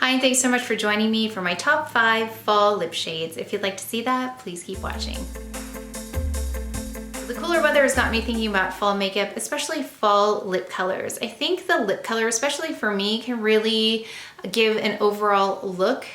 Hi, and thanks so much for joining me for my top 5 fall lip shades. If you'd like to see that, please keep watching. The cooler weather has got me thinking about fall makeup, especially fall lip colors. I think the lip color, especially for me, can really give an overall look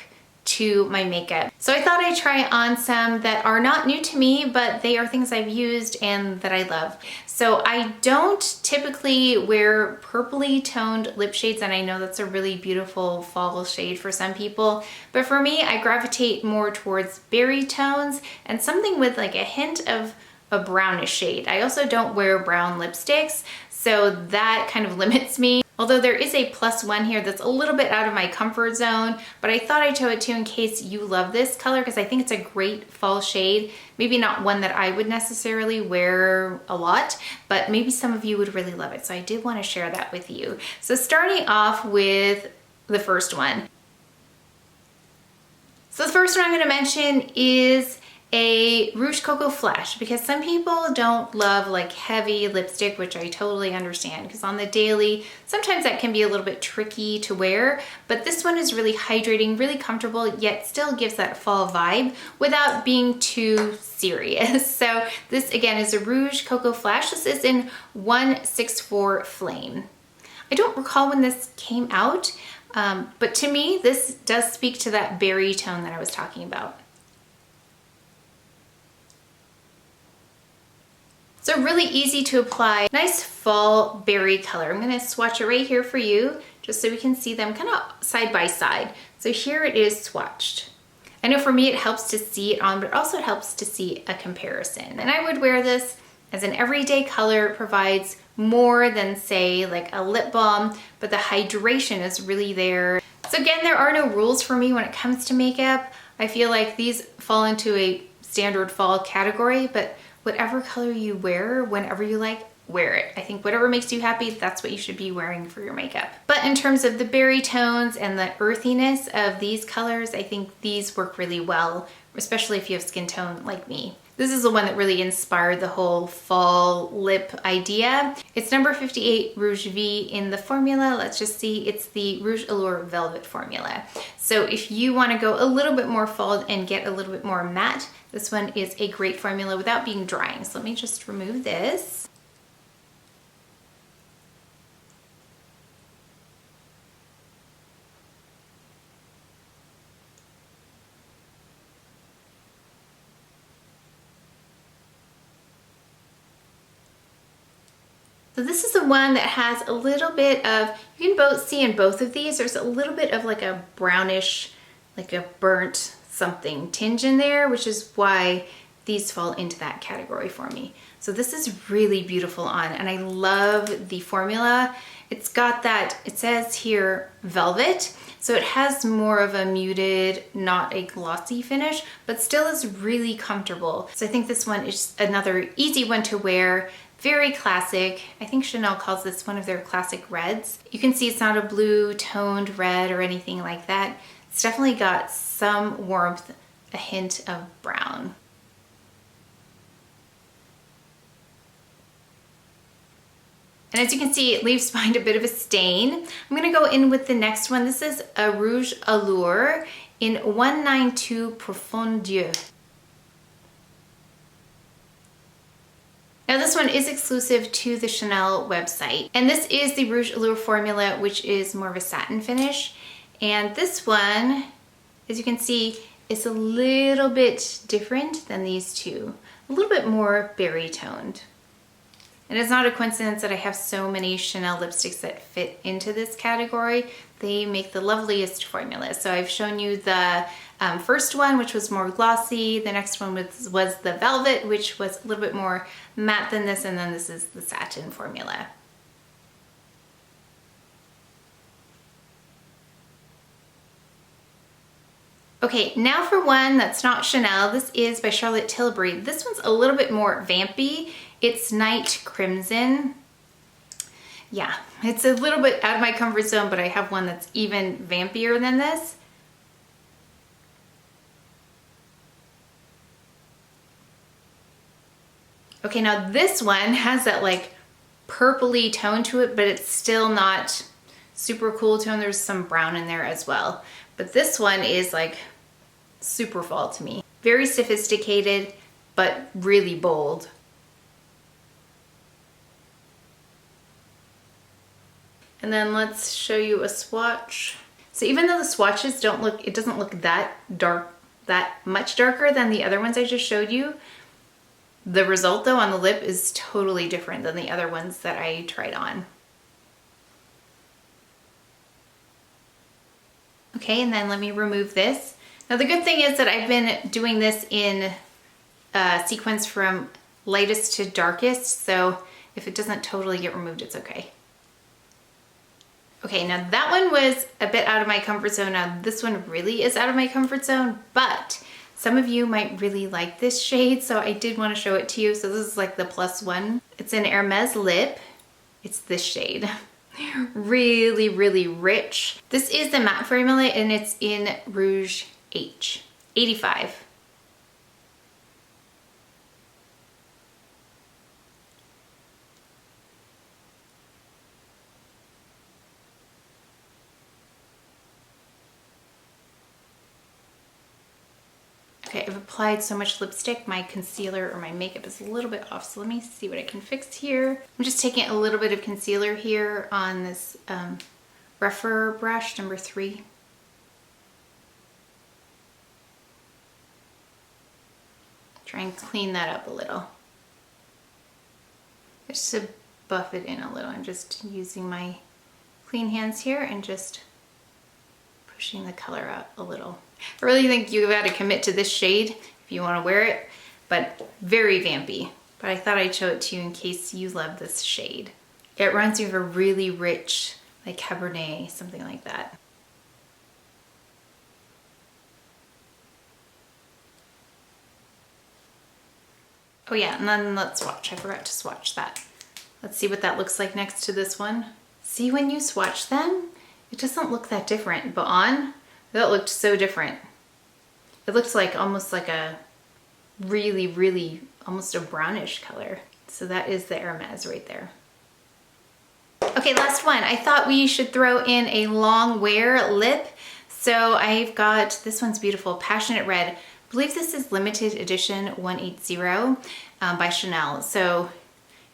to my makeup. So I thought I'd try on some that are not new to me, but they are things I've used and that I love. So I don't typically wear purpley toned lip shades, and I know that's a really beautiful fall shade for some people, but for me, I gravitate more towards berry tones and something with like a hint of a brownish shade. I also don't wear brown lipsticks, so that kind of limits me. Although there is a +1 here that's a little bit out of my comfort zone, but I thought I'd show it to you in case you love this color because I think it's a great fall shade. Maybe not one that I would necessarily wear a lot, but maybe some of you would really love it. So I did want to share that with you. So starting off with the first one. So the first one I'm going to mention is a Rouge Coco Flash, because some people don't love like heavy lipstick, which I totally understand because on the daily, sometimes that can be a little bit tricky to wear, but this one is really hydrating, really comfortable, yet still gives that fall vibe without being too serious. So this again is a Rouge Coco Flash. This is in 164 Flame. I don't recall when this came out, but to me, this does speak to that berry tone that I was talking about. So really easy to apply, nice fall berry color. I'm gonna swatch it right here for you, just so we can see them kind of side by side. So here it is swatched. I know for me it helps to see it on, but also it helps to see a comparison. And I would wear this as an everyday color. It provides more than say like a lip balm, but the hydration is really there. So again, there are no rules for me when it comes to makeup. I feel like these fall into a standard fall category, but whatever color you wear, whenever you like, wear it. I think whatever makes you happy, that's what you should be wearing for your makeup. But in terms of the berry tones and the earthiness of these colors, I think these work really well, especially if you have skin tone like me. This is the one that really inspired the whole fall lip idea. It's number 58 Rouge V in the formula. Let's just see, it's the Rouge Allure Velvet formula. So if you want to go a little bit more fall and get a little bit more matte, this one is a great formula without being drying. So let me just remove this. So this is the one that has a little bit of, you can both see in both of these, there's a little bit of like a brownish, like a burnt something tinge in there, which is why these fall into that category for me. So this is really beautiful on, and I love the formula. It's got that, it says here, velvet. So it has more of a muted, not a glossy finish, but still is really comfortable. So I think this one is another easy one to wear. Very classic. I think Chanel calls this one of their classic reds. You can see it's not a blue toned red or anything like that. It's definitely got some warmth, a hint of brown. And as you can see, it leaves behind a bit of a stain. I'm gonna go in with the next one. This is a Rouge Allure in 192 Profonduer. Now this one is exclusive to the Chanel website, and this is the Rouge Allure formula, which is more of a satin finish. And this one, as you can see, is a little bit different than these two, a little bit more berry toned. And it's not a coincidence that I have so many Chanel lipsticks that fit into this category. They make the loveliest formulas. So I've shown you the first one, which was more glossy. The next one was the velvet, which was a little bit more matte than this. And then this is the satin formula. Okay, now for one that's not Chanel. This is by Charlotte Tilbury. This one's a little bit more vampy. It's Night Crimson. Yeah, it's a little bit out of my comfort zone, but I have one that's even vampier than this. Okay, now this one has that like purpley tone to it, but it's still not super cool tone. There's some brown in there as well. But this one is like super fall to me. Very sophisticated, but really bold. And then let's show you a swatch. So even though the swatches don't look, it doesn't look that dark, that much darker than the other ones I just showed you, the result though on the lip is totally different than the other ones that I tried on. Okay, and then let me remove this. Now the good thing is that I've been doing this in sequence from lightest to darkest, so if it doesn't totally get removed, it's okay. Okay, now that one was a bit out of my comfort zone. Now this one really is out of my comfort zone, but some of you might really like this shade, so I did want to show it to you. So this is like the +1. It's an Hermes lip. It's this shade. Really, really rich. This is the matte formula and it's in Rouge H, 85. Okay, I've applied so much lipstick, my concealer or my makeup is a little bit off, so let me see what I can fix here. I'm just taking a little bit of concealer here on this rougher brush, number 3. Try and clean that up a little. Just to buff it in a little. I'm just using my clean hands here and just pushing the color out a little. I really think you've got to commit to this shade if you want to wear it, but very vampy. But I thought I'd show it to you in case you love this shade. It reminds me of a really rich, like Cabernet, something like that. Oh yeah, and then let's swatch. I forgot to swatch that. Let's see what that looks like next to this one. See, when you swatch them, it doesn't look that different, but on, that looked so different. It looks like almost like a really, really, almost a brownish color. So that is the Hermes right there. Okay, last one. I thought we should throw in a long wear lip. So I've got, this one's beautiful, Passionate Red. I believe this is limited edition 180 by Chanel. So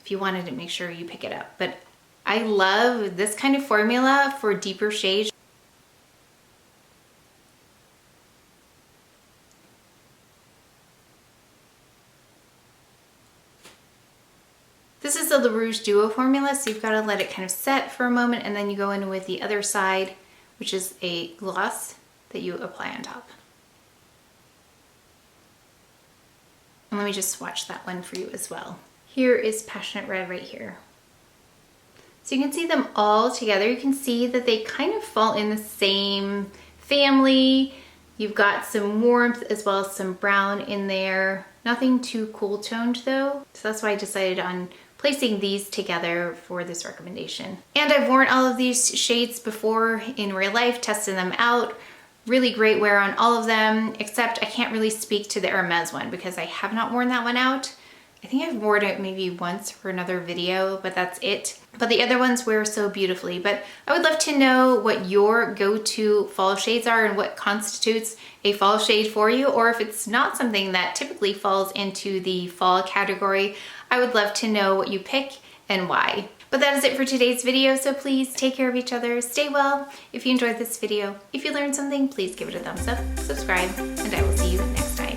if you wanted to, make sure you pick it up. But I love this kind of formula for deeper shades. This is the Rouge Duo formula, so you've got to let it kind of set for a moment and then you go in with the other side, which is a gloss that you apply on top. And let me just swatch that one for you as well. Here is Passionate Red right here. So you can see them all together. You can see that they kind of fall in the same family. You've got some warmth as well as some brown in there. Nothing too cool toned though. So that's why I decided on placing these together for this recommendation. And I've worn all of these shades before in real life, tested them out. Really great wear on all of them, except I can't really speak to the Hermes one because I have not worn that one out. I think I've worn it maybe once for another video, but that's it. But the other ones wear so beautifully. But I would love to know what your go-to fall shades are and what constitutes a fall shade for you, or if it's not something that typically falls into the fall category. I would love to know what you pick and why. But that is it for today's video, so please take care of each other, stay well. If you enjoyed this video, if you learned something, please give it a thumbs up, subscribe, and I will see you next time.